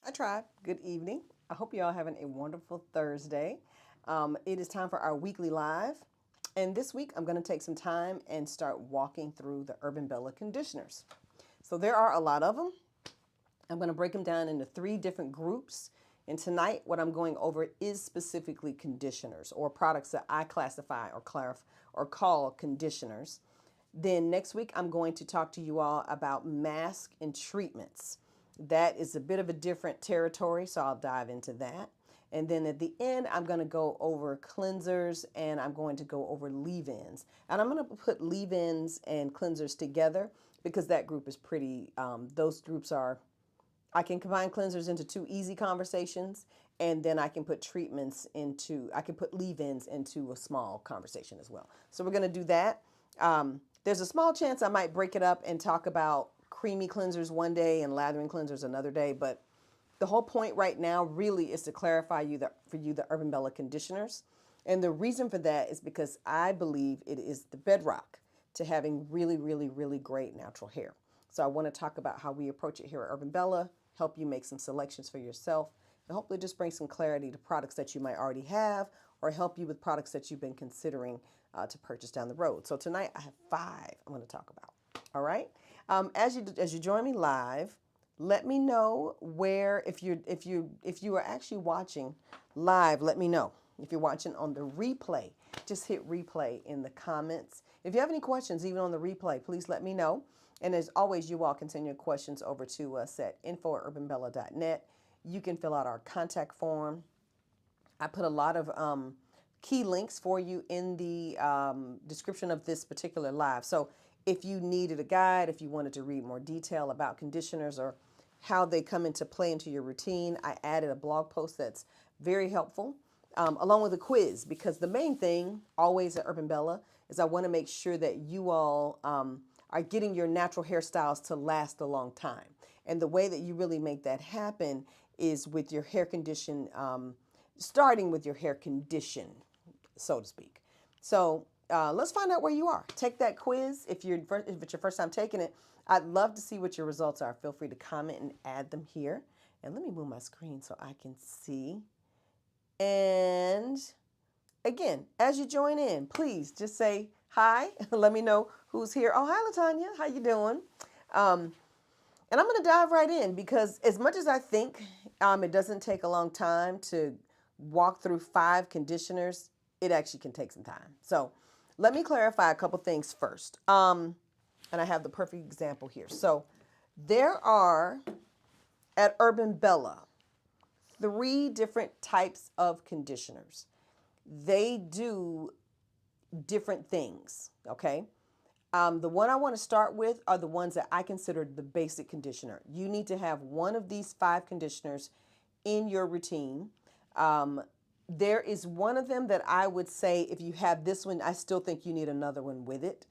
Hi, Tribe. Good evening. I hope you all having a wonderful Thursday. It is time for our weekly live. And this week, I'm going to take some time and start walking through the Urban Bella conditioners. So there are a lot of them. I'm going to break them down into three different groups. And tonight, what I'm going over is specifically conditioners or products that I classify or call conditioners. Then next week, I'm going to talk to you all about mask and treatments. That is a bit of a different territory, so I'll dive into that. And then at the end, I'm going to go over cleansers and I'm going to go over leave-ins. And I'm going to put leave-ins and cleansers together because that group is those groups are, I can combine cleansers into two easy conversations, and then I can put I can put leave-ins into a small conversation as well. So we're going to do that. There's a small chance I might break it up and talk about creamy cleansers one day and lathering cleansers another day, but the whole point right now really is to clarify for you the Urban Bella conditioners. And the reason for that is because I believe it is the bedrock to having really, really, really great natural hair. So I want to talk about how we approach it here at Urban Bella, help you make some selections for yourself, and hopefully just bring some clarity to products that you might already have or help you with products that you've been considering to purchase down the road. So tonight I have 5 I'm going to talk about. All right. As you join me live, let me know where if you are actually watching live. Let me know if you're watching on the replay. Just hit replay in the comments. If you have any questions, even on the replay, please let me know. And as always, you all can send your questions over to us at info@urbanbella.net. You can fill out our contact form. I put a lot of key links for you in the description of this particular live. So if you needed a guide, if you wanted to read more detail about conditioners or how they come into play into your routine, I added a blog post that's very helpful, along with a quiz, because the main thing always at Urban Bella is I want to make sure that you all are getting your natural hairstyles to last a long time. And the way that you really make that happen is with your hair condition, starting with your hair condition, so to speak. So let's find out where you are. Take that quiz. If it's your first time taking it, I'd love to see what your results are. Feel free to comment and add them here. And let me move my screen so I can see. And again, as you join in, please just say hi. Let me know who's here. Oh, hi, Latanya. How you doing? And I'm going to dive right in because as much as I think it doesn't take a long time to walk through 5 conditioners, it actually can take some time. So let me clarify a couple things first. And I have the perfect example here. So there are, at Urban Bella, 3 different types of conditioners. They do different things, okay? The one I want to start with are the ones that I consider the basic conditioner. You need to have one of these 5 conditioners in your routine. There is one of them that I would say if you have this one, I still think you need another one with it,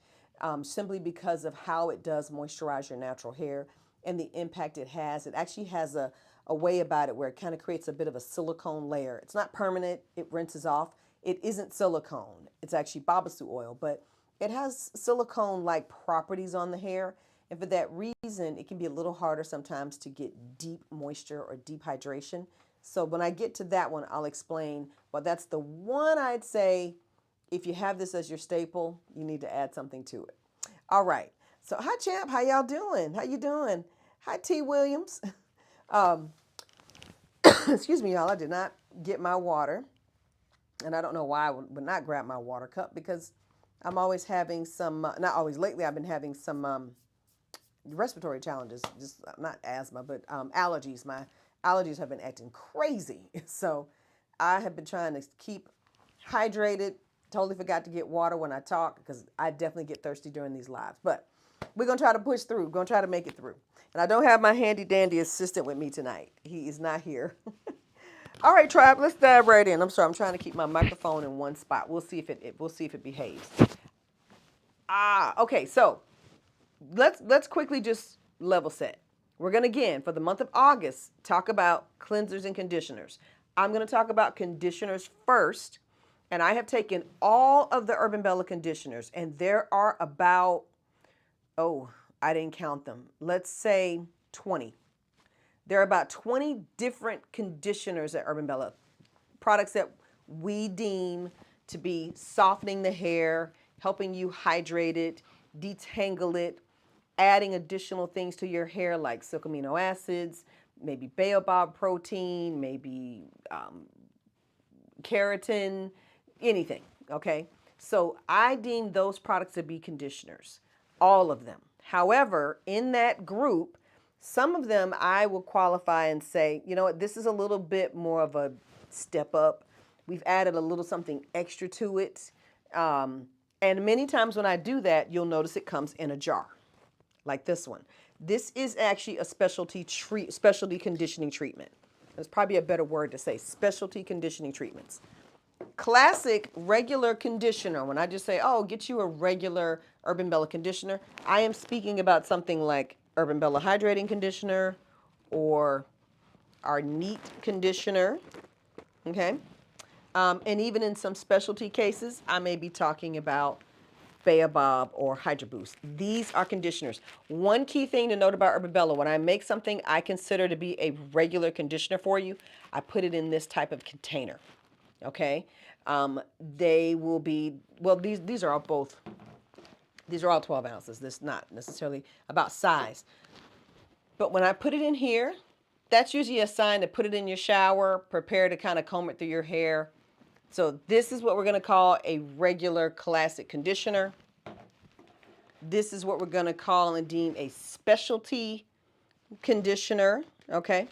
simply because of how it does moisturize your natural hair and the impact it has. It actually has a way about it where it kind of creates a bit of a silicone layer. It's not permanent. It rinses off. It isn't silicone. It's actually babasu oil, but it has silicone-like properties on the hair. And for that reason, it can be a little harder sometimes to get deep moisture or deep hydration. So when I get to that one, I'll explain. But that's the one I'd say, if you have this as your staple, you need to add something to it. All right. So hi, champ. How y'all doing? How you doing? Hi, T. Williams. Excuse me, y'all. I did not get my water. And I don't know why I would not grab my water cup because I'm always having some, not always, lately I've been having some respiratory challenges, just not asthma, but allergies. My allergies have been acting crazy. So I have been trying to keep hydrated. Totally forgot to get water when I talk because I definitely get thirsty during these lives. But we're going to try to push through. We're going to try to make it through. And I don't have my handy dandy assistant with me tonight. He is not here. All right, tribe, let's dive right in. I'm sorry, I'm trying to keep my microphone in one spot. We'll see if it behaves. Okay, so let's quickly just level set. We're going to, again, for the month of August, talk about cleansers and conditioners. I'm going to talk about conditioners first, and I have taken all of the Urban Bella conditioners, and there are about, I didn't count them. Let's say 20. There are about 20 different conditioners at Urban Bella, products that we deem to be softening the hair, helping you hydrate it, detangle it, adding additional things to your hair like silk amino acids, maybe baobab protein, maybe keratin, anything, okay? So I deem those products to be conditioners, all of them. However, in that group, some of them I will qualify and say, you know what, this is a little bit more of a step up. We've added a little something extra to it. And many times when I do that, you'll notice it comes in a jar, like this one. This is actually a specialty conditioning treatment. That's probably a better word to say, specialty conditioning treatments. Classic regular conditioner, when I just say, oh, get you a regular Urban Bella conditioner, I am speaking about something like Urban Bella hydrating conditioner or our neat conditioner, okay? And even in some specialty cases, I may be talking about Baobab or Hydro Boost. These are conditioners. One key thing to note about Urban Bella, when I make something I consider to be a regular conditioner for you, I put it in this type of container, okay? They will be, well, these are all both, these are all 12 ounces. This is not necessarily about size. But when I put it in here, that's usually a sign to put it in your shower, prepare to kind of comb it through your hair. So this is what we're going to call a regular classic conditioner. This is what we're going to call and deem a specialty conditioner, okay?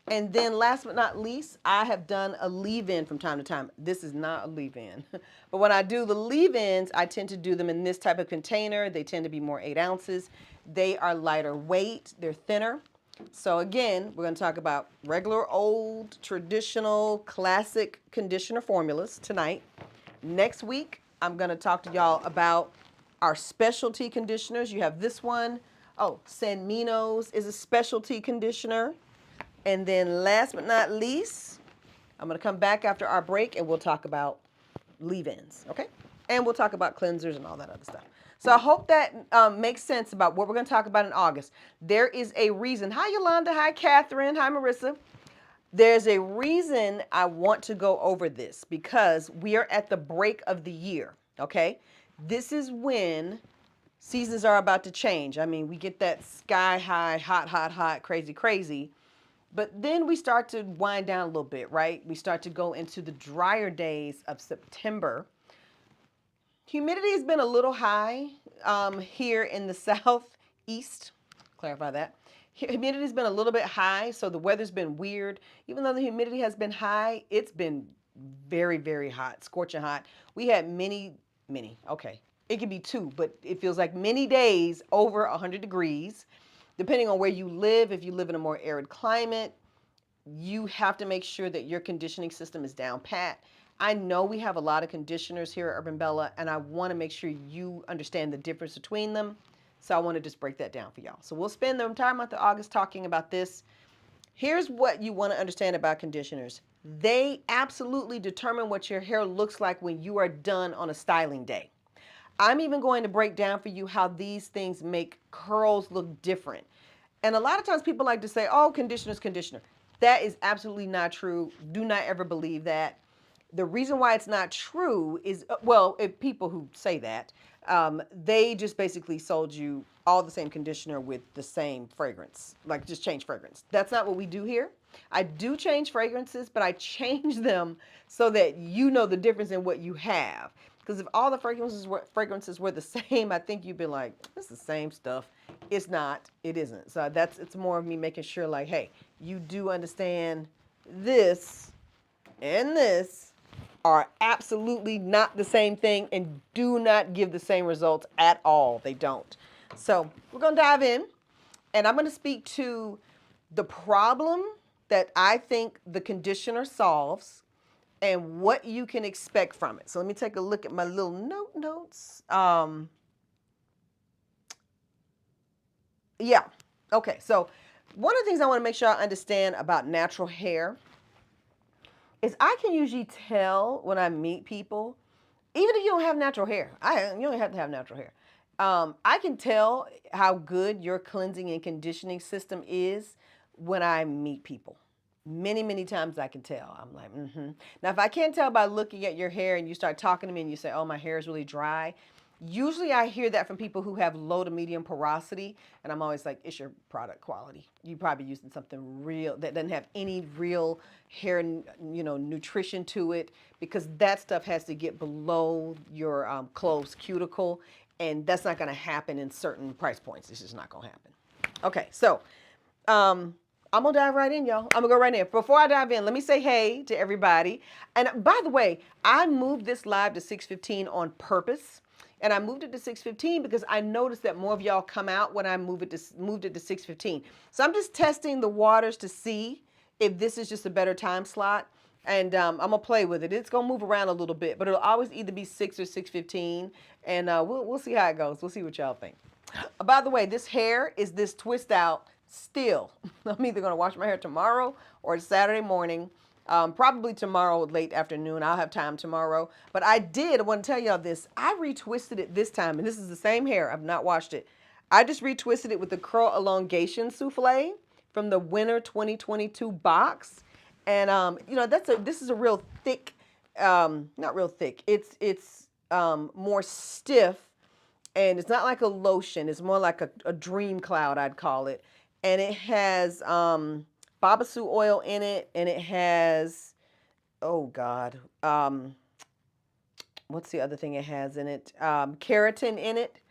And then last but not least, I have done a leave-in from time to time. This is not a leave-in. But when I do the leave-ins, I tend to do them in this type of container. They tend to be more 8 ounces. They are lighter weight. They're thinner. So again, we're going to talk about regular, old, traditional, classic conditioner formulas tonight. Next week, I'm going to talk to y'all about our specialty conditioners. You have this one. Oh, San Mino's is a specialty conditioner. And then last but not least, I'm going to come back after our break and we'll talk about leave-ins, okay? And we'll talk about cleansers and all that other stuff. So I hope that makes sense about what we're going to talk about in August. There is a reason. Hi, Yolanda. Hi, Catherine. Hi, Marissa. There's a reason I want to go over this because we are at the break of the year, okay? This is when seasons are about to change. I mean, we get that sky high, hot, hot, hot, crazy, crazy. But then we start to wind down a little bit, right? We start to go into the drier days of September. Humidity has been a little high here in the southeast. Clarify that. Humidity has been a little bit high, so the weather's been weird. Even though the humidity has been high, it's been very, very hot, scorching hot. We had many, okay. It could be 2, but it feels like many days over 100 degrees. Depending on where you live, if you live in a more arid climate, you have to make sure that your conditioning system is down pat. I know we have a lot of conditioners here at Urban Bella, and I want to make sure you understand the difference between them. So I want to just break that down for y'all. So we'll spend the entire month of August talking about this. Here's what you want to understand about conditioners. They absolutely determine what your hair looks like when you are done on a styling day. I'm even going to break down for you how these things make curls look different. And a lot of times people like to say, oh, conditioner's conditioner. That is absolutely not true. Do not ever believe that. The reason why it's not true is, well, if people who say that, they just basically sold you all the same conditioner with the same fragrance, like just change fragrance. That's not what we do here. I do change fragrances, but I change them so that you know the difference in what you have. Because if all the fragrances were the same, I think you'd be like, it's the same stuff. It's not. It isn't. So it's more of me making sure like, hey, you do understand this and this are absolutely not the same thing and do not give the same results at all. They don't. So we're going to dive in and I'm going to speak to the problem that I think the conditioner solves and what you can expect from it. So let me take a look at my little notes. Yeah. Okay. So one of the things I want to make sure I understand about natural hair is I can usually tell when I meet people, even if you don't have natural hair, you don't have to have natural hair. I can tell how good your cleansing and conditioning system is when I meet people. Many times I can tell. I'm like, Now, if I can't tell by looking at your hair and you start talking to me and you say, oh, my hair is really dry, usually I hear that from people who have low to medium porosity. And I'm always like, it's your product quality. You're probably using something real that doesn't have any real hair, nutrition to it, because that stuff has to get below your closed cuticle. And that's not going to happen in certain price points. It's just not going to happen. Okay, so I'm gonna dive right in, y'all. I'm gonna go right in. Before I dive in, let me say hey to everybody. And by the way, I moved this live to 6:15 on purpose. And I moved it to 6:15 because I noticed that more of y'all come out when I moved it to 6:15. So I'm just testing the waters to see if this is just a better time slot. And I'm gonna play with it. It's gonna move around a little bit, but it'll always either be 6 or 6:15. And we'll see how it goes. We'll see what y'all think. By the way, this hair is this twist out still. I'm either going to wash my hair tomorrow or Saturday morning. Probably tomorrow late afternoon. I'll have time tomorrow. But I want to tell y'all this. I retwisted it this time, and this is the same hair. I've not washed it. I just retwisted it with the curl elongation souffle from the winter 2022 box. And this is a real thick, not real thick. It's more stiff. And it's not like a lotion. It's more like a dream cloud, I'd call it. And it has babassu oil in it. And it has, oh God, what's the other thing it has in it? Keratin in it.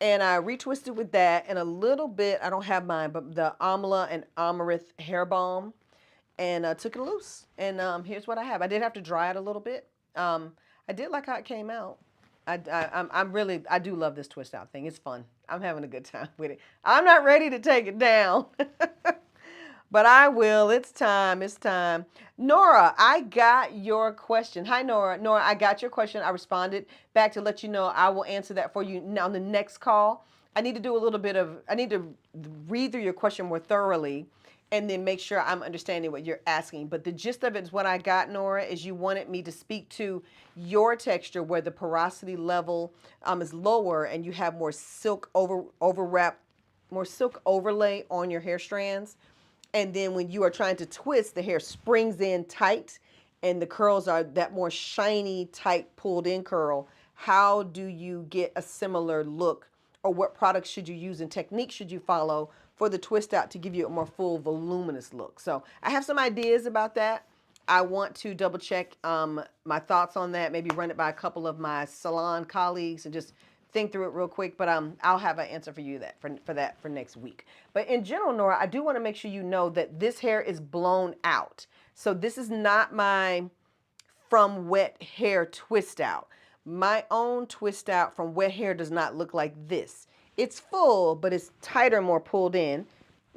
And I retwisted with that and a little bit, I don't have mine, but the Amla and Amaranth hair balm. And took it loose. And here's what I have. I did have to dry it a little bit. I did like how it came out. I do love this twist out thing. It's fun. I'm having a good time with it. I'm not ready to take it down, but I will. It's time. It's time. Nora, I got your question. Hi, Nora. Nora, I got your question. I responded back to let you know I will answer that for you on the next call. I need to read through your question more thoroughly and then make sure I'm understanding what you're asking. But the gist of it is what I got, Nora, is you wanted me to speak to your texture where the porosity level is lower and you have more silk more silk overlay on your hair strands. And then when you are trying to twist, the hair springs in tight and the curls are that more shiny, tight, pulled in curl. How do you get a similar look, or what products should you use and techniques should you follow for the twist out to give you a more full, voluminous look? So I have some ideas about that. I want to double check my thoughts on that, maybe run it by a couple of my salon colleagues and just think through it real quick. But I'll have an answer for you for next week. But in general, Nora, I do want to make sure you know that this hair is blown out. So this is not my from wet hair twist out. My own twist out from wet hair does not look like this. It's full, but it's tighter, more pulled in.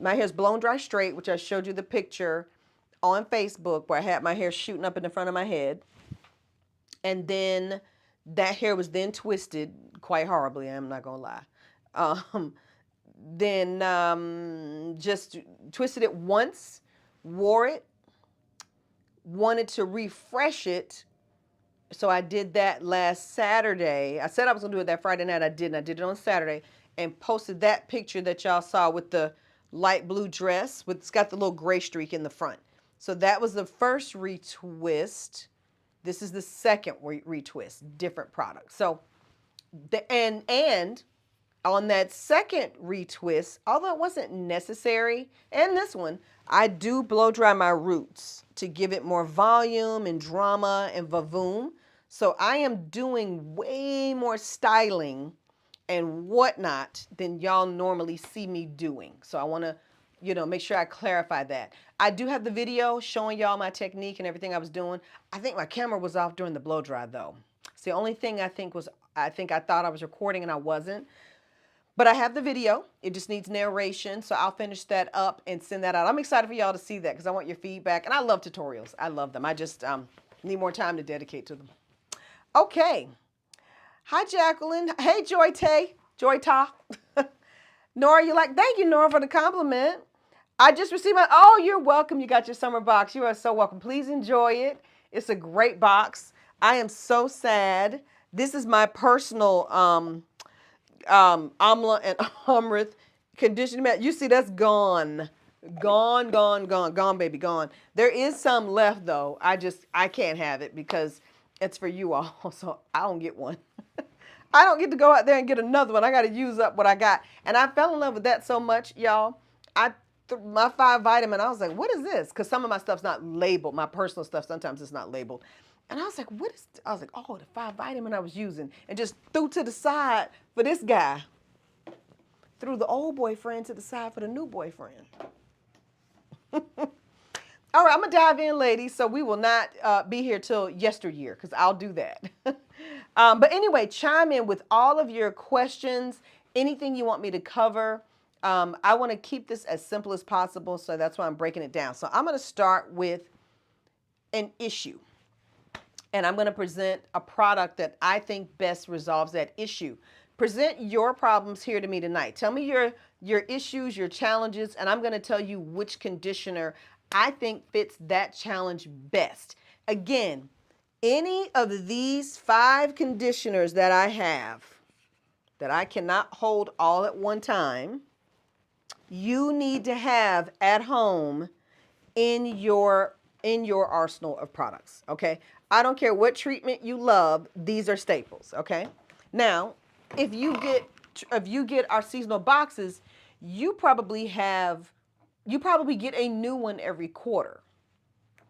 My hair's blown dry straight, which I showed you the picture on Facebook where I had my hair shooting up in the front of my head. And then that hair was then twisted quite horribly, I'm not going to lie. Then just twisted it once, wore it, wanted to refresh it. So I did that last Saturday. I said I was going to do it that Friday night. I didn't. I did it on Saturday and posted that picture that y'all saw with the light blue dress. It's got the little gray streak in the front. So that was the first retwist. This is the second retwist, different product. So and on that second retwist, although it wasn't necessary, and this one, I do blow dry my roots to give it more volume and drama and vavoom. So I am doing way more styling and whatnot than y'all normally see me doing. So I want to, make sure I clarify that. I do have the video showing y'all my technique and everything I was doing. I think my camera was off during the blow dry though. It's the only thing I thought I was recording and I wasn't. But I have the video. It just needs narration. So I'll finish that up and send that out. I'm excited for y'all to see that because I want your feedback. And I love tutorials. I love them. I just need more time to dedicate to them. Okay. Hi, Jacqueline. Hey, Joy Ta. Nora, thank you, Nora, for the compliment. I just received you're welcome. You got your summer box. You are so welcome. Please enjoy it. It's a great box. I am so sad. This is my personal Amla and Amaranth conditioning mat. You see, that's gone. Gone, gone, gone, gone, baby, gone. There is some left though. I can't have it because it's for you all. So I don't get one. I don't get to go out there and get another one. I got to use up what I got. And I fell in love with that so much, y'all. My 5 vitamin, I was like, what is this? Because some of my stuff's not labeled. My personal stuff, sometimes it's not labeled. And I was like, what is, I was like, oh, the 5 vitamin I was using. And just threw to the side for this guy. Threw the old boyfriend to the side for the new boyfriend. All right, I'm going to dive in, ladies, so we will not be here till yesteryear, because I'll do that. But anyway, chime in with all of your questions, anything you want me to cover. I want to keep this as simple as possible, so that's why I'm breaking it down. So I'm going to start with an issue, and I'm going to present a product that I think best resolves that issue. Present your problems here to me tonight. Tell me your issues, your challenges, and I'm going to tell you which conditioner I think fits that challenge best. Again, any of these 5 conditioners that I have that I cannot hold all at one time, you need to have at home in your arsenal of products, okay? I don't care what treatment you love, these are staples, okay? Now, if you get our seasonal boxes, you probably get a new one every quarter,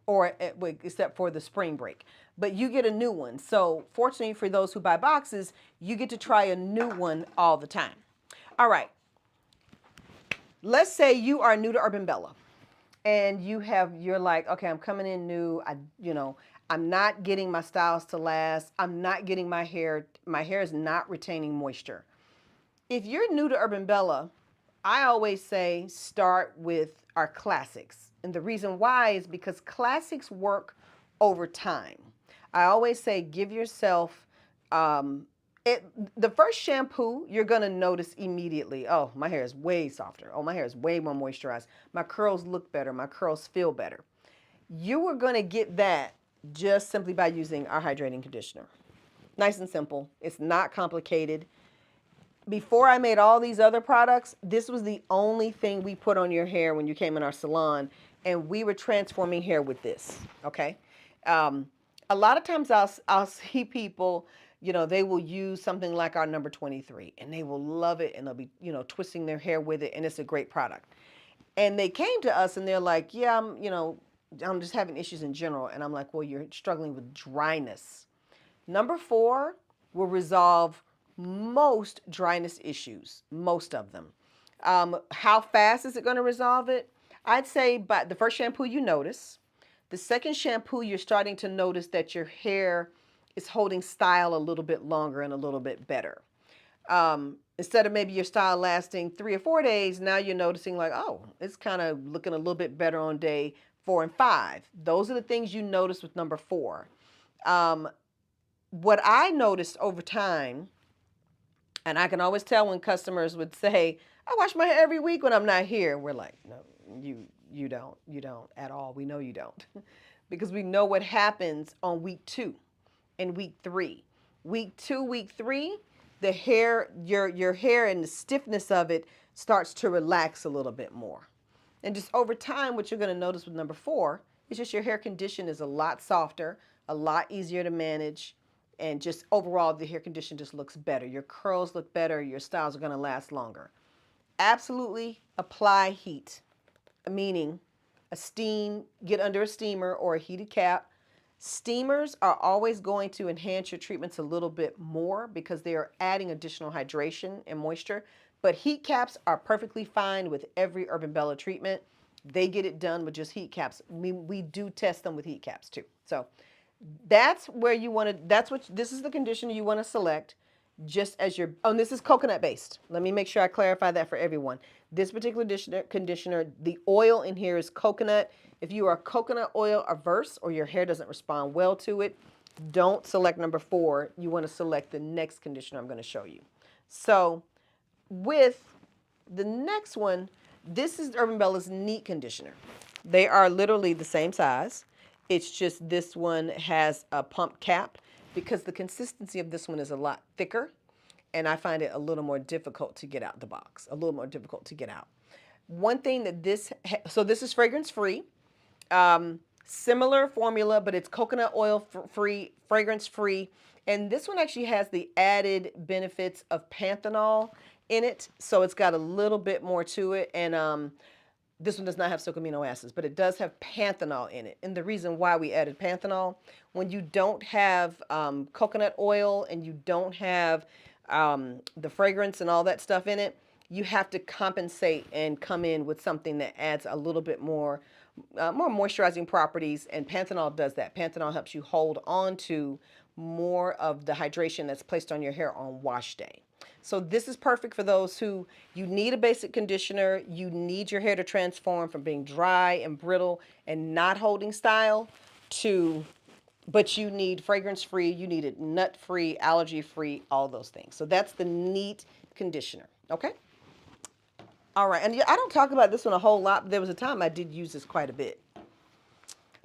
or except for the spring break. But you get a new one. So fortunately for those who buy boxes, you get to try a new one all the time. All right. Let's say you are new to Urban Bella and you're like, okay, I'm coming in new. I'm not getting my styles to last. I'm not getting my hair is not retaining moisture. If you're new to Urban Bella, I always say start with our classics. And the reason why is because classics work over time. I always say give yourself the first shampoo you're going to notice immediately. Oh, my hair is way softer. Oh, my hair is way more moisturized. My curls look better. My curls feel better. You are going to get that just simply by using our hydrating conditioner. Nice and simple. It's not complicated. Before I made all these other products, this was the only thing we put on your hair when you came in our salon, and we were transforming hair with this, okay? A lot of times I'll see people, they will use something like our number 23, and they will love it, and they'll be, twisting their hair with it, and it's a great product. And they came to us, and they're like, yeah, I'm just having issues in general. And I'm like, well, you're struggling with dryness. Number 4 will resolve most dryness issues, most of them. How fast is it going to resolve it? I'd say by the first shampoo you notice. The second shampoo, you're starting to notice that your hair is holding style a little bit longer and a little bit better. Instead of maybe your style lasting 3 or 4 days, now you're noticing like, oh, it's kind of looking a little bit better on day 4 and 5. Those are the things you notice with number 4. What I noticed over time, and I can always tell when customers would say, I wash my hair every week when I'm not here. We're like, no, you don't at all. We know you don't. Because we know what happens on week 2 and week 3. Week 2, week 3, the hair, your hair and the stiffness of it starts to relax a little bit more. And just over time, what you're going to notice with number 4 is just your hair condition is a lot softer, a lot easier to manage, and just overall the hair condition just looks better. Your curls look better. Your styles are going to last longer. Absolutely apply heat, meaning get under a steamer or a heated cap. Steamers are always going to enhance your treatments a little bit more because they are adding additional hydration and moisture. But heat caps are perfectly fine with every Urban Bella treatment. They get it done with just heat caps. We do test them with heat caps too. So that's where you want to, this is the conditioner you want to select just as your, oh, and this is coconut based. Let me make sure I clarify that for everyone. This particular conditioner, the oil in here is coconut. If you are coconut oil averse or your hair doesn't respond well to it, don't select number 4. You want to select the next conditioner I'm going to show you. So with the next one, this is Urban Bella's Neat Conditioner. They are literally the same size. It's just this one has a pump cap because the consistency of this one is a lot thicker, and I find it a little more difficult to get out the box, a little more difficult to get out. One thing that so this is fragrance free. Similar formula, but it's coconut oil free, fragrance free. And this one actually has the added benefits of panthenol in it. So it's got a little bit more to it. And this one does not have silk amino acids, but it does have panthenol in it. And the reason why we added panthenol, when you don't have coconut oil and you don't have the fragrance and all that stuff in it, you have to compensate and come in with something that adds a little bit more moisturizing properties, and panthenol does that. Panthenol helps you hold on to more of the hydration that's placed on your hair on wash day. So this is perfect for those who you need a basic conditioner, you need your hair to transform from being dry and brittle and not holding style to, but you need fragrance free, you need it nut free, allergy free, all those things. So that's the neat conditioner, okay? All right, and I don't talk about this one a whole lot, but there was a time I did use this quite a bit.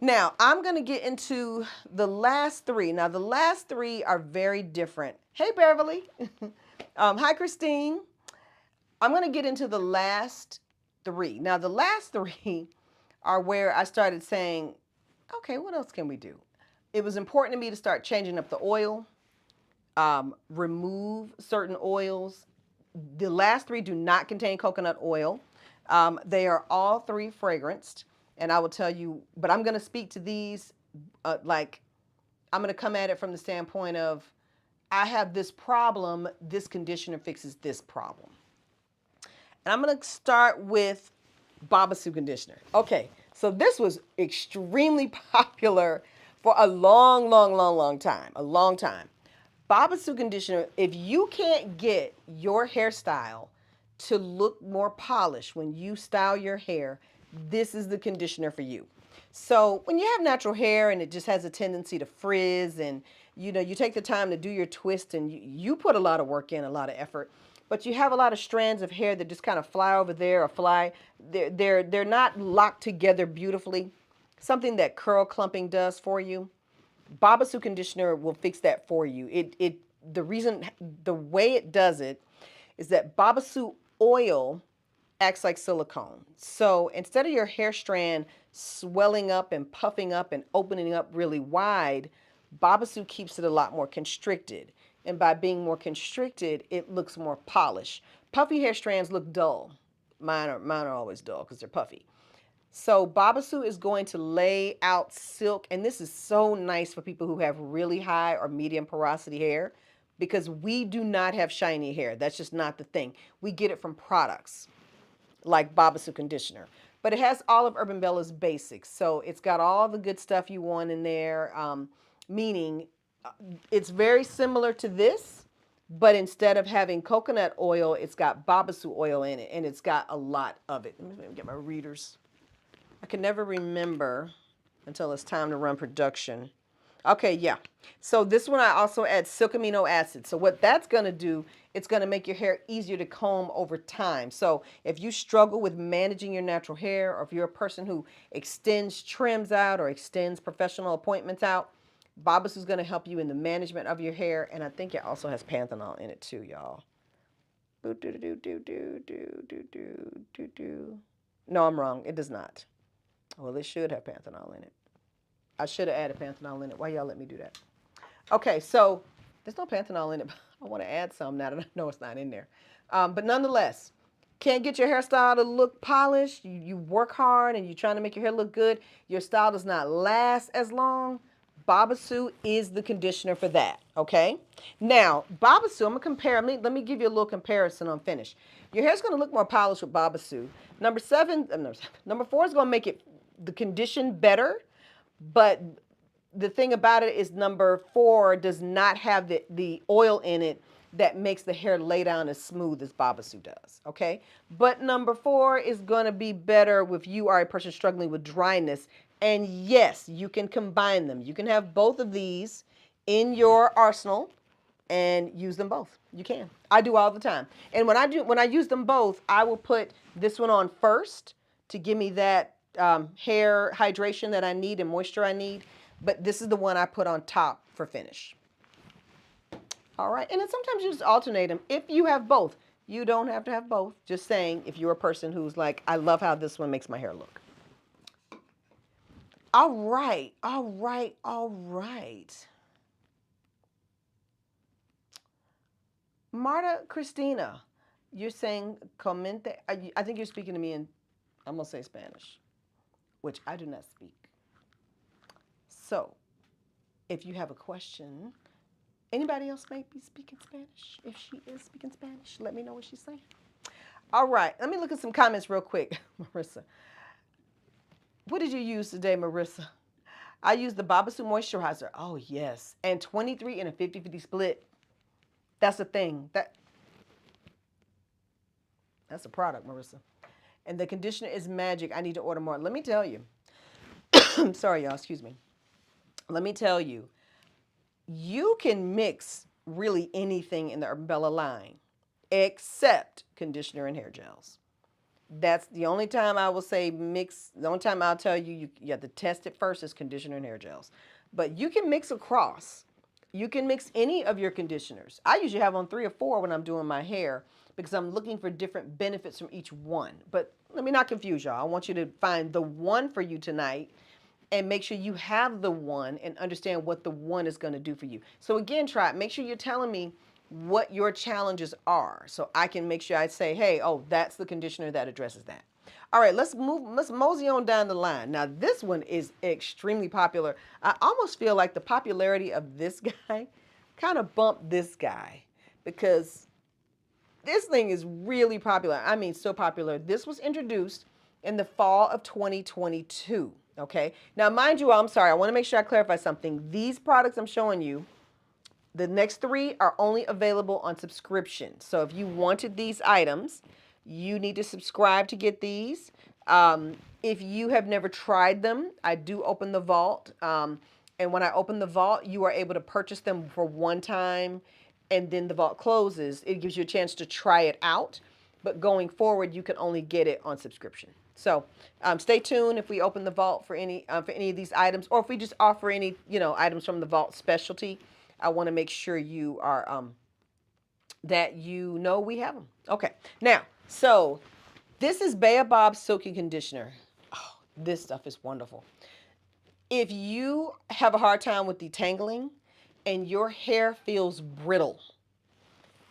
Now, I'm going to get into the last three. Now, the last three are very different. Hey, Beverly. Hi, Christine. I'm going to get into the last three. Now, the last three are where I started saying, okay, what else can we do? It was important to me to start changing up the oil, remove certain oils. The last three do not contain coconut oil. They are all three fragranced. And I will tell you, but I'm going to speak to these I'm going to come at it from the standpoint of, I have this problem, this conditioner fixes this problem. And I'm going to start with Babassu conditioner. Okay, so this was extremely popular for a long time, a long time. Babassu conditioner, if you can't get your hairstyle to look more polished when you style your hair, this is the conditioner for you. So when you have natural hair and it just has a tendency to frizz, and you take the time to do your twist, and you put a lot of work in, a lot of effort, but you have a lot of strands of hair that just kind of fly over there or fly, they're not locked together beautifully. Something that curl clumping does for you. Babassu conditioner will fix that for you. The way it does it is that Babassu oil acts like silicone. So instead of your hair strand swelling up and puffing up and opening up really wide, Babassu keeps it a lot more constricted. And by being more constricted, it looks more polished. Puffy hair strands look dull. Mine are always dull because they're puffy. So Babassu is going to lay out silk, and this is so nice for people who have really high or medium porosity hair, because we do not have shiny hair. That's just not the thing. We get it from products like Babassu conditioner. But it has all of Urban Bella's basics. So it's got all the good stuff you want in there, meaning it's very similar to this, but instead of having coconut oil, it's got Babassu oil in it, and it's got a lot of it. Let me get my readers. I can never remember until it's time to run production. Okay, yeah. So this one I also add silk amino acids. So what that's going to do, it's going to make your hair easier to comb over time. So if you struggle with managing your natural hair, or if you're a person who extends trims out or extends professional appointments out, Babassu is going to help you in the management of your hair. And I think it also has panthenol in it too, y'all. No, I'm wrong. It does not. Well, it should have panthenol in it. I should have added panthenol in it. Why y'all let me do that? Okay, so there's no panthenol in it. I want to add some now that I know it's not in there. But nonetheless, can't get your hairstyle to look polished. You work hard and you're trying to make your hair look good. Your style does not last as long. Babassu is the conditioner for that, okay? Now, Babassu, I'm going to compare. Let me give you a little comparison on finish. Your hair's going to look more polished with Babassu. Number 4 is going to make it the condition better, but the thing about it is number 4 does not have the oil in it that makes the hair lay down as smooth as Babassu does, okay? But number 4 is going to be better if you are a person struggling with dryness. And yes, you can combine them. You can have both of these in your arsenal and use them both. You can. I do all the time. And when I use them both, I will put this one on first to give me that hair hydration that I need and moisture I need. But this is the one I put on top for finish. All right. And then sometimes you just alternate them. If you have both, You don't have to have both. Just saying, if you're a person who's like, I love how this one makes my hair look. All right, all right, all right. Marta Christina, you're saying comente. I think you're speaking to me in, I'm going to say Spanish, which I do not speak. So, if you have a question, anybody else may be speaking Spanish. If she is speaking Spanish, let me know what she's saying. All right, let me look at some comments real quick, Marissa. What did you use today, Marissa? I used the Babasu moisturizer. Oh yes, and 23 in a 50-50 split. That's a thing. That's a product, Marissa. And the conditioner is magic. I need to order more. Let me tell you. Sorry, y'all. Excuse me. Let me tell you. You can mix really anything in the Urban Bella line, except conditioner and hair gels. That's the only time I will say mix. The only time I'll tell you you have to test it first is conditioner and hair gels. But you can mix across. You can mix any of your conditioners. I usually have on 3 or 4 when I'm doing my hair because I'm looking for different benefits from each one. But let me not confuse y'all. I want you to find the one for you tonight and make sure you have the one and understand what the one is going to do for you. So again, try it. Make sure you're telling me what your challenges are so I can make sure I say, hey, oh, that's the conditioner that addresses that. All right, let's mosey on down the line. Now, this one is extremely popular. I almost feel like the popularity of this guy kind of bumped this guy because this thing is really popular. I mean, so popular. This was introduced in the fall of 2022. Okay. Now, mind you, I'm sorry. I want to make sure I clarify something. These products I'm showing you, the next 3 are only available on subscription. So if you wanted these items, you need to subscribe to get these. If you have never tried them, I do open the vault. And when I open the vault, you are able to purchase them for one time and then the vault closes. It gives you a chance to try it out. But going forward, you can only get it on subscription. So stay tuned if we open the vault for any of these items, or if we just offer any items from the vault specialty. I want to make sure you are that you know we have them. Okay, now so this is Baobab Silky Conditioner. Oh, this stuff is wonderful. If you have a hard time with detangling and your hair feels brittle,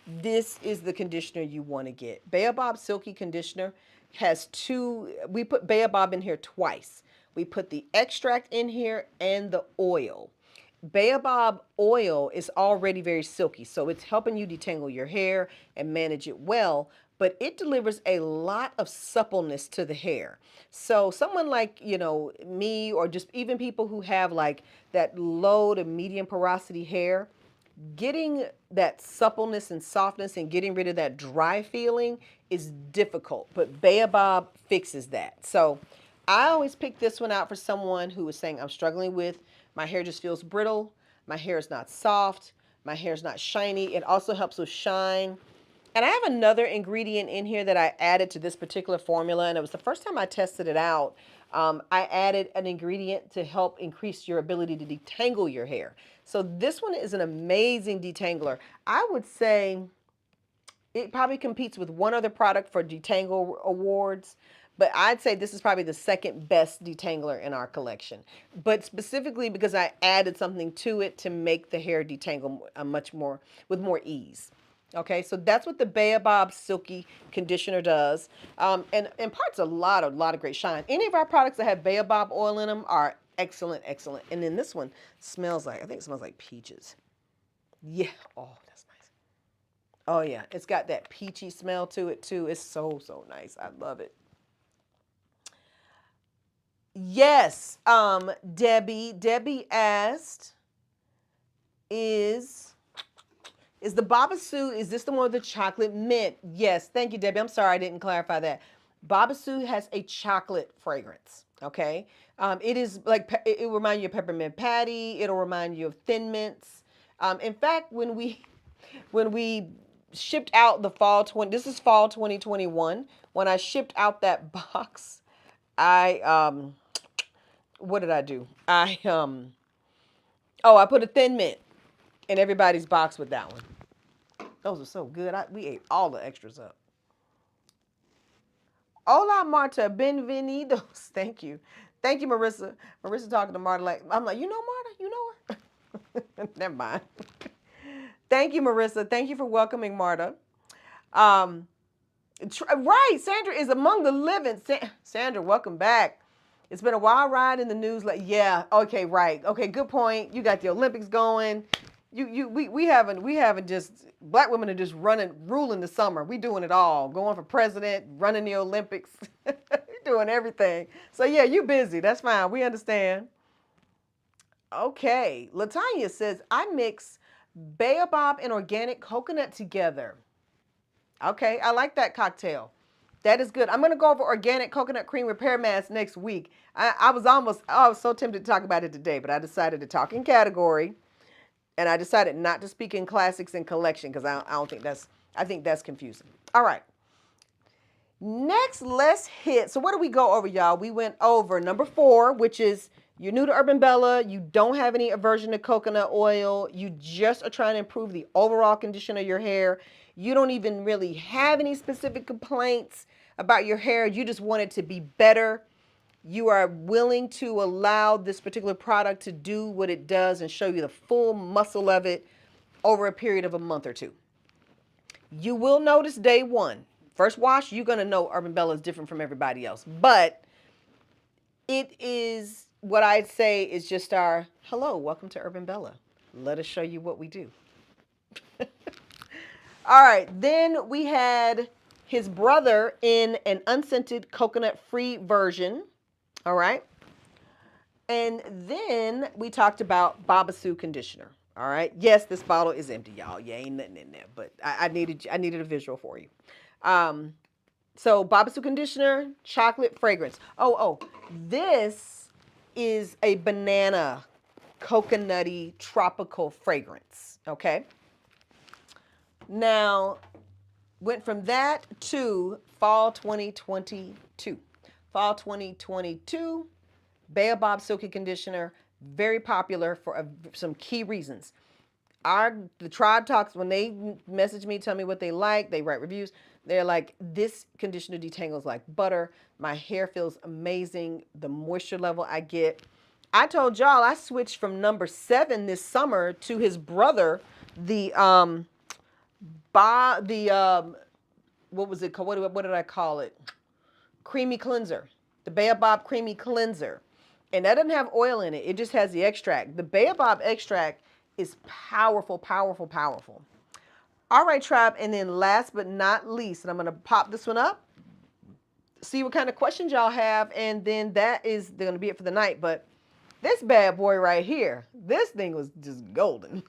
this is the conditioner you want to get. Baobab Silky Conditioner has 2, we put Baobab in here twice. We put the extract in here and the oil. Baobab oil is already very silky, so it's helping you detangle your hair and manage it well, but it delivers a lot of suppleness to the hair. So someone like, me, or just even people who have like that low to medium porosity hair, getting that suppleness and softness and getting rid of that dry feeling is difficult, but Baobab fixes that. So I always pick this one out for someone who is saying, I'm struggling with, my hair just feels brittle, my hair is not soft, my hair is not shiny. It also helps with shine. And I have another ingredient in here that I added to this particular formula, and it was the first time I tested it out. I added an ingredient to help increase your ability to detangle your hair. So this one is an amazing detangler. I would say it probably competes with one other product for detangle awards, but I'd say this is probably the second best detangler in our collection. But specifically because I added something to it to make the hair detangle much more with more ease. Okay, so that's what the Baobab Silky Conditioner does, and imparts a lot of great shine. Any of our products that have Baobab oil in them are excellent, excellent. And then this one smells like, I think it smells like peaches. Yeah, oh, that's nice. Oh yeah, it's got that peachy smell to it too. It's so, so nice. I love it. Yes, Debbie asked, is the Babasu, is this the one with the chocolate mint? Yes, thank you, Debbie. I'm sorry I didn't clarify that. Babasu has a chocolate fragrance, okay? It is like, it will remind you of peppermint patty. It'll remind you of Thin Mints. In fact, when we shipped out the this is fall 2021. When I shipped out that box, what did I do? I put a Thin Mint in everybody's box with that one. Those are so good. We ate all the extras up. Hola, Marta. Bienvenidos. Thank you. Thank you, Marissa. Marissa talking to Marta like, I'm like, you know Marta? You know her? Never mind. Thank you, Marissa. Thank you for welcoming Marta. Right, Sandra is among the living. Sandra, welcome back. It's been a wild ride in the news. Like, yeah, okay, right. Okay, good point. You got the Olympics going. We haven't just, black women are just ruling the summer. We doing it all. Going for president, running the Olympics, doing everything. So yeah, you busy. That's fine. We understand. Okay, Latanya says, I mix baobab and organic coconut together. Okay, I like that cocktail. That is good. I'm going to go over organic coconut cream repair mask next week. I was so tempted to talk about it today, but I decided to talk in category, and I decided not to speak in classics and collection because I think that's confusing. All right. Next, let's hit. So what do we go over, y'all? We went over number 4, which is you're new to Urban Bella. You don't have any aversion to coconut oil. You just are trying to improve the overall condition of your hair. You don't even really have any specific complaints about your hair. You just want it to be better. You are willing to allow this particular product to do what it does and show you the full muscle of it over a period of a month or two. You will notice day 1. First wash, you're going to know Urban Bella is different from everybody else. But it is what I'd say is just our, hello, welcome to Urban Bella. Let us show you what we do. All right, then we had his brother in an unscented coconut-free version. All right. And then we talked about Babassu conditioner. All right. Yes, this bottle is empty, y'all. Yeah, ain't nothing in there, but I needed a visual for you. So Babassu conditioner, chocolate fragrance. Oh, this is a banana coconutty tropical fragrance. Okay. Now, went from that to fall 2022. Fall 2022, Baobab Silky Conditioner, very popular for some key reasons. The tribe talks, when they message me, tell me what they like, they write reviews, they're like, this conditioner detangles like butter. My hair feels amazing. The moisture level I get. I told y'all I switched from number 7 this summer to his brother, what was it called? What did I call it? Creamy cleanser, the Baobab creamy cleanser. And that doesn't have oil in it. It just has the extract. The Baobab extract is powerful, powerful, powerful. All right, tribe. And then last but not least, and I'm going to pop this one up, see what kind of questions y'all have. And then that is going to be it for the night. But this bad boy right here, this thing was just golden.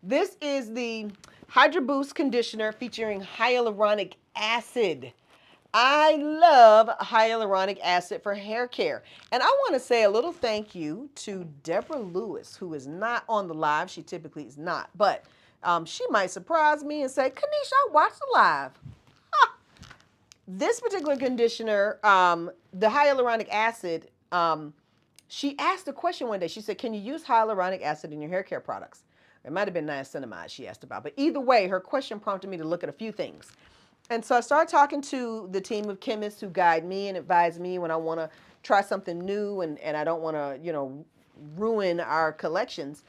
This is the Hydra Boost conditioner featuring hyaluronic acid. I love hyaluronic acid for hair care. And I want to say a little thank you to Deborah Lewis, who is not on the live. She typically is not. But she might surprise me and say, Kanisha, I watched the live. This particular conditioner, the hyaluronic acid, she asked a question one day. She said, can you use hyaluronic acid in your hair care products? It might have been niacinamide she asked about. But either way, her question prompted me to look at a few things. And so I started talking to the team of chemists who guide me and advise me when I want to try something new and I don't want to, ruin our collections,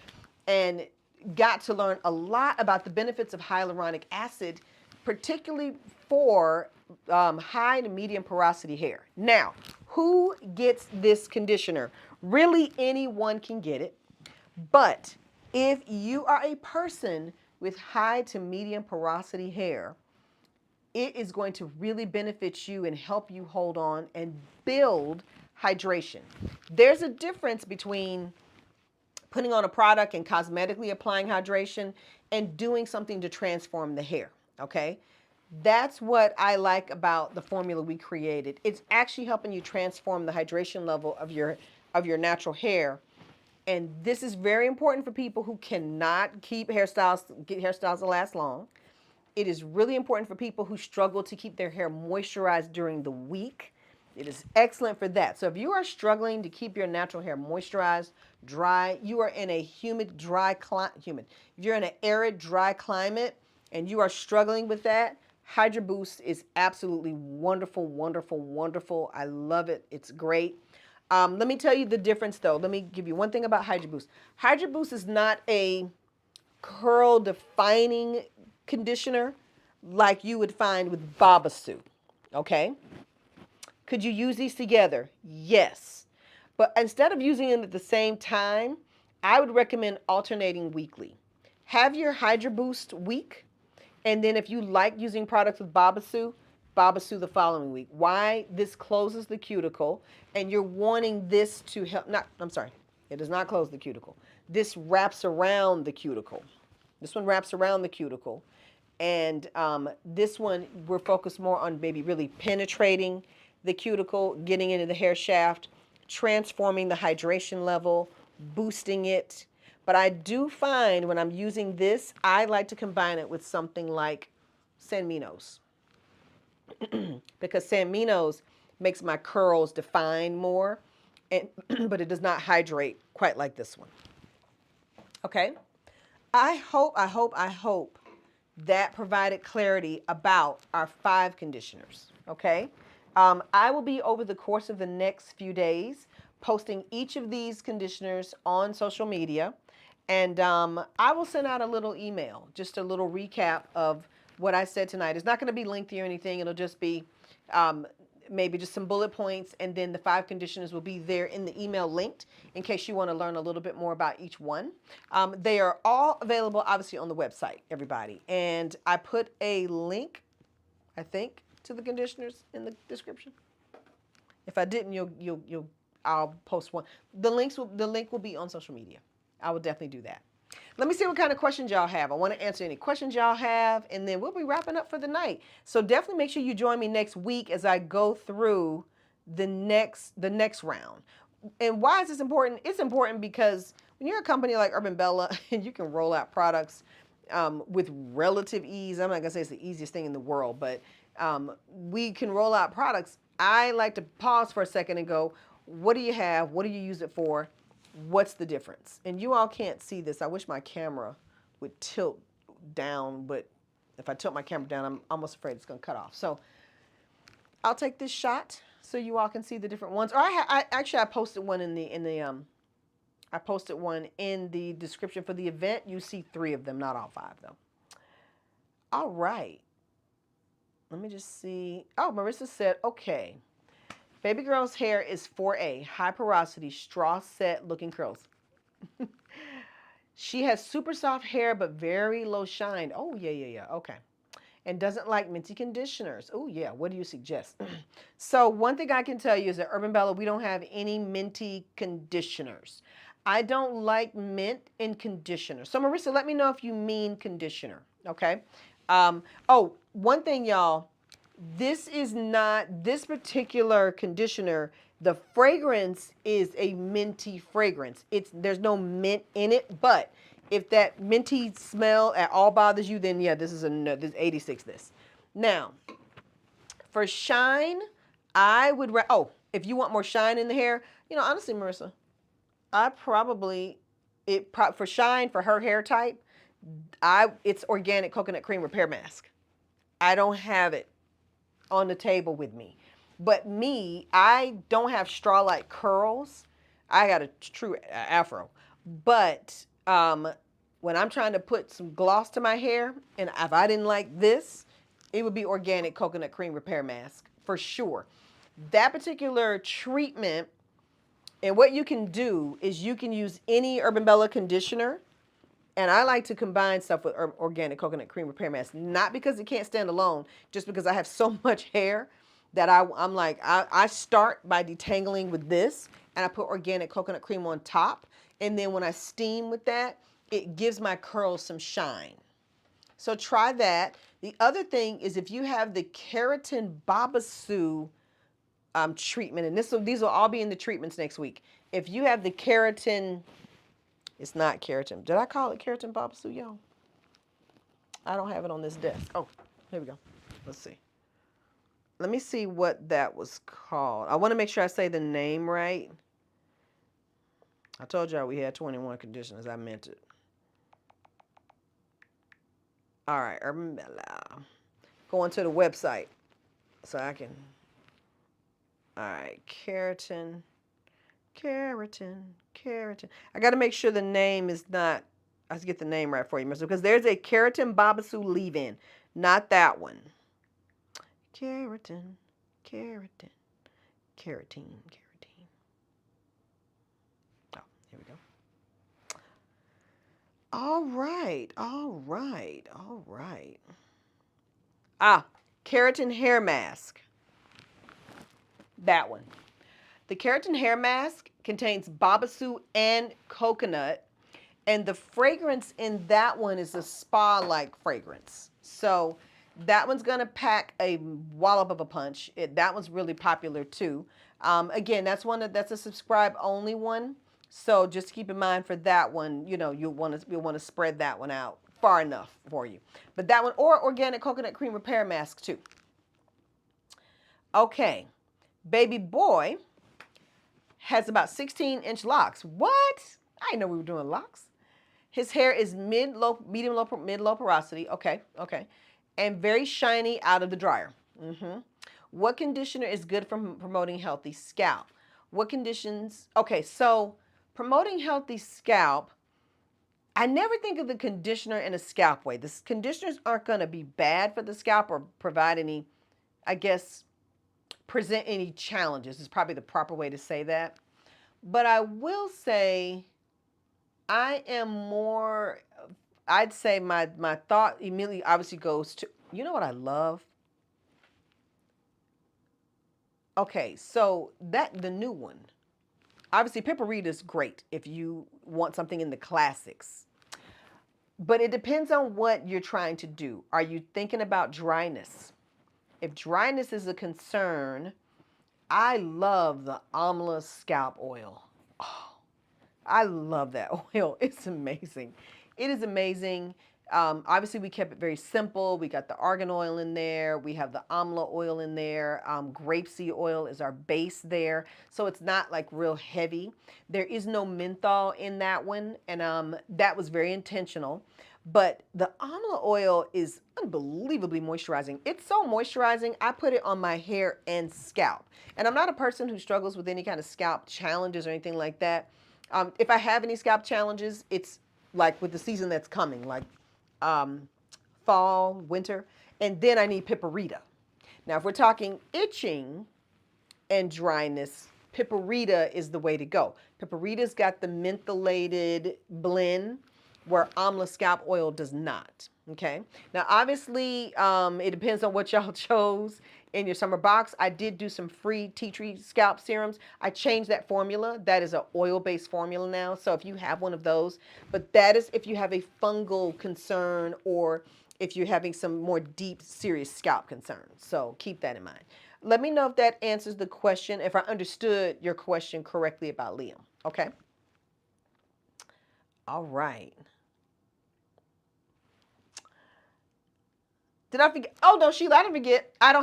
and got to learn a lot about the benefits of hyaluronic acid, particularly for high to medium porosity hair. Now, who gets this conditioner? Really, anyone can get it. But if you are a person with high to medium porosity hair, it is going to really benefit you and help you hold on and build hydration. There's a difference between putting on a product and cosmetically applying hydration and doing something to transform the hair, okay? That's what I like about the formula we created. It's actually helping you transform the hydration level of your natural hair. And this is very important for people who cannot get hairstyles that last long. It is really important for people who struggle to keep their hair moisturized during the week. It is excellent for that. So if you are struggling to keep your natural hair moisturized, dry, you are in a humid, dry climate, if you're in an arid, dry climate, and you are struggling with that, Hydra Boost is absolutely wonderful, wonderful, wonderful. I love it. It's great. Let me tell you the difference, though. Let me give you one thing about Hydra Boost. Hydra Boost is not a curl defining conditioner like you would find with Babassu. Okay? Could you use these together? Yes. But instead of using them at the same time, I would recommend alternating weekly. Have your Hydra Boost week, and then if you like using products with Babassu, Babassu the following week. Why? This closes the cuticle, and you're wanting this to help. Not, I'm sorry, it does not close the cuticle. This wraps around the cuticle. This one wraps around the cuticle. And this one, we're focused more on maybe really penetrating the cuticle, getting into the hair shaft, transforming the hydration level, boosting it. But I do find when I'm using this, I like to combine it with something like San Minos. Because San Minos makes my curls define more, and, but it does not hydrate quite like this one. Okay? I hope that provided clarity about our 5 conditioners, okay? I will be, over the course of the next few days, posting each of these conditioners on social media, and I will send out a little email, just a little recap of what I said tonight. It's not going to be lengthy or anything. It'll just be maybe just some bullet points, and then the 5 conditioners will be there in the email linked in case you want to learn a little bit more about each one. They are all available, obviously, on the website, everybody. And I put a link, I think, to the conditioners in the description. If I didn't, I'll post one. The link will be on social media. I will definitely do that. Let me see what kind of questions y'all have. I want to answer any questions y'all have, and then we'll be wrapping up for the night. So definitely make sure you join me next week as I go through the next round. And why is this important? It's important because when you're a company like Urban Bella and you can roll out products with relative ease, I'm not going to say it's the easiest thing in the world, but we can roll out products. I like to pause for a second and go, what do you have? What do you use it for? What's the difference? And you all can't see this. I wish my camera would tilt down, but if I tilt my camera down, I'm almost afraid it's going to cut off. So I'll take this shot so you all can see the different ones. Or I posted one I posted one in the description for the event. You see 3 of them, not all 5 though. All right. Let me just see. Oh, Marissa said, okay. Baby girl's hair is 4A, high porosity, straw set looking curls. She has super soft hair, but very low shine. Oh, yeah. Okay. And doesn't like minty conditioners. Oh, yeah. What do you suggest? So one thing I can tell you is that Urban Bella, we don't have any minty conditioners. I don't like mint in conditioner. So Marissa, let me know if you mean conditioner. Okay. One thing, y'all. This is not, this particular conditioner, the fragrance is a minty fragrance. There's no mint in it, but if that minty smell at all bothers you, then yeah, this is this 86 this. Now, for shine, I would, if you want more shine in the hair, honestly, Marissa, for shine, for her hair type, it's organic coconut cream repair mask. I don't have it on the table with me. But me, I don't have straw-like curls. I got a true afro. But when I'm trying to put some gloss to my hair, and if I didn't like this, it would be organic coconut cream repair mask for sure. That particular treatment, and what you can do is you can use any Urban Bella conditioner. And I like to combine stuff with organic coconut cream repair mask, not because it can't stand alone, just because I have so much hair that I'm like, I start by detangling with this, and I put organic coconut cream on top. And then when I steam with that, it gives my curls some shine. So try that. The other thing is if you have the Keratin Babassu treatment, and these will all be in the treatments next week. If you have the Keratin, it's not keratin. Did I call it Keratin Babassu, y'all? I don't have it on this desk. Oh, here we go. Let's see. Let me see what that was called. I want to make sure I say the name right. I told y'all we had 21 conditioners. I meant it. All right, Urban Bella. Going to the website so I can. All right, keratin, keratin. I got to make sure the name is not. I have to get the name right for you, Mister, because there's a keratin Babasu leave-in, not that one. Keratin, keratin, keratin. Oh, here we go. All right. Ah, keratin hair mask. That one. The keratin hair mask contains babasu and coconut, and the fragrance in that one is a spa-like fragrance. So that one's gonna pack a wallop of a punch. That one's really popular too. Again, that's a subscribe only one. So just keep in mind for that one, you'll want to spread that one out far enough for you. But that one, or organic coconut cream repair mask too. Okay, baby boy has about 16-inch locks. What? I didn't know we were doing locks. His hair is medium low porosity. Okay. And very shiny out of the dryer. What conditioner is good for promoting healthy scalp? What conditions? Okay, so promoting healthy scalp, I never think of the conditioner in a scalp way. The conditioners aren't going to be bad for the scalp or provide any, I guess, present any challenges is probably the proper way to say that. But I will say I'd say my thought immediately obviously goes to, you know what I love? Okay, so the new one. Obviously, Pipparita is great if you want something in the classics. But it depends on what you're trying to do. Are you thinking about dryness? If dryness is a concern, I love the Amla scalp oil. Oh, I love that oil. It's amazing. It is amazing. Obviously, we kept it very simple. We got the argan oil in there. We have the amla oil in there. Grapeseed oil is our base there. So it's not like real heavy. There is no menthol in that one. And that was very intentional. But the amla oil is unbelievably moisturizing. It's so moisturizing, I put it on my hair and scalp. And I'm not a person who struggles with any kind of scalp challenges or anything like that. If I have any scalp challenges, it's like with the season that's coming, like fall, winter, and then I need Pipparita. Now, if we're talking itching and dryness, Pipparita is the way to go. Pipparita's got the mentholated blend where Amla scalp oil does not. Okay. Now, obviously, it depends on what y'all chose in your summer box. I did do some free tea tree scalp serums. I changed that formula. That is an oil-based formula now. So if you have one of those, but that is if you have a fungal concern or if you're having some more deep, serious scalp concerns. So keep that in mind. Let me know if that answers the question, if I understood your question correctly about Liam. Okay. All right. Did I forget? Oh no, Sheila, I didn't forget. I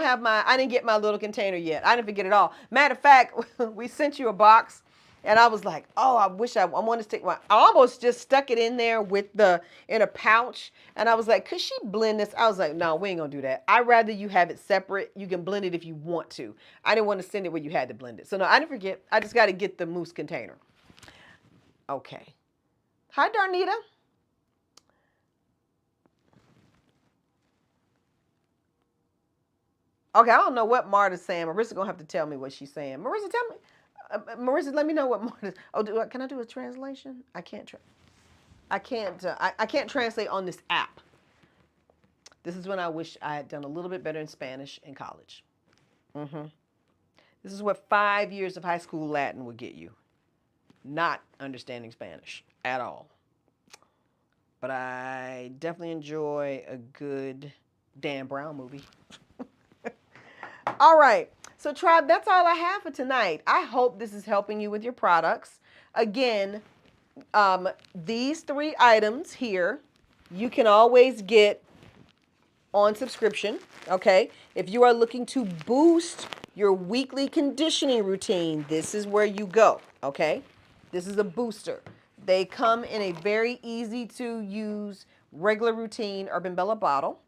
didn't get my little container yet. I didn't forget it all. Matter of fact, we sent you a box and I was like, oh, I wish I wanted to stick I almost just stuck it in there in a pouch. And I was like, could she blend this? I was like, no, we ain't gonna do that. I'd rather you have it separate. You can blend it if you want to. I didn't want to send it where you had to blend it. So no, I didn't forget. I just got to get the mousse container. Okay. Hi, Darnita. Okay, I don't know what Marta's saying. Marissa's gonna have to tell me what she's saying. Marissa, tell me. Marissa, let me know what Marta's. Oh, can I do a translation? I can't. I can't. I can't translate on this app. This is when I wish I had done a little bit better in Spanish in college. This is what 5 years of high school Latin would get you. Not understanding Spanish at all. But I definitely enjoy a good Dan Brown movie. All right. So, tribe, that's all I have for tonight. I hope this is helping you with your products. Again, these 3 items here, you can always get on subscription, okay? If you are looking to boost your weekly conditioning routine, this is where you go, okay? This is a booster. They come in a very easy to use regular routine Urban Bella bottle.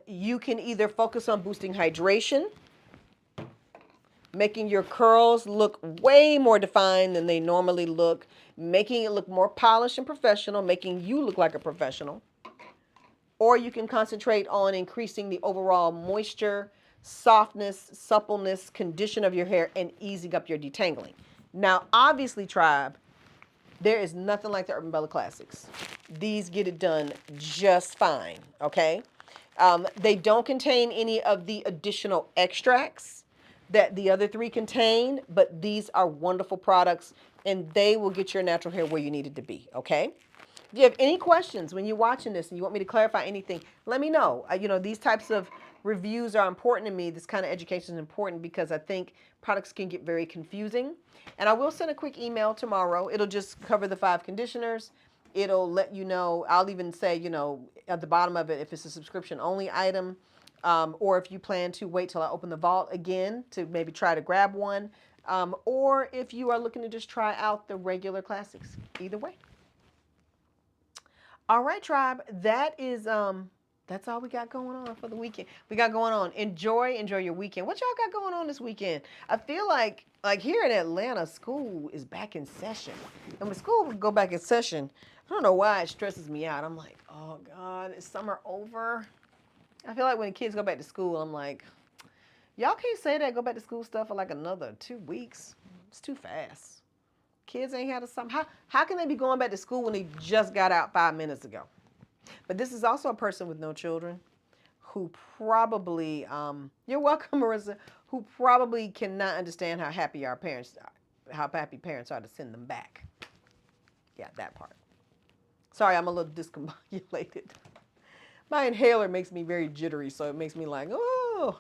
You can either focus on boosting hydration, making your curls look way more defined than they normally look, making it look more polished and professional, making you look like a professional. Or you can concentrate on increasing the overall moisture, softness, suppleness, condition of your hair, and easing up your detangling. Now, obviously, Tribe, there is nothing like the Urban Bella Classics. These get it done just fine, okay? They don't contain any of the additional extracts that the other three contain, but these are wonderful products and they will get your natural hair where you need it to be, okay? If you have any questions when you're watching this and you want me to clarify anything, let me know. These types of reviews are important to me. This kind of education is important because I think products can get very confusing. And I will send a quick email tomorrow. It'll just cover the 5 conditioners. It'll let you know. I'll even say, at the bottom of it, if it's a subscription only item, or if you plan to wait till I open the vault again to maybe try to grab one, or if you are looking to just try out the regular classics. Either way. All right, Tribe. That's all we got going on for the weekend. We got going on. Enjoy your weekend. What y'all got going on this weekend? I feel like here in Atlanta, school is back in session. And when school would go back in session, I don't know why it stresses me out. I'm like, oh God, is summer over? I feel like when kids go back to school, I'm like, y'all can't say that go back to school stuff for like another 2 weeks. It's too fast. Kids ain't had a summer. How can they be going back to school when they just got out 5 minutes ago? But this is also a person with no children who probably, you're welcome, Marissa, who probably cannot understand how happy parents are to send them back. Yeah, that part. Sorry, I'm a little discombobulated. My inhaler makes me very jittery, so it makes me like, oh.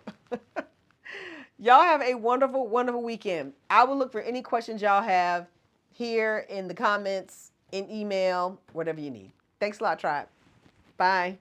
Y'all have a wonderful, wonderful weekend. I will look for any questions y'all have here in the comments, in email, whatever you need. Thanks a lot, Tribe. Bye.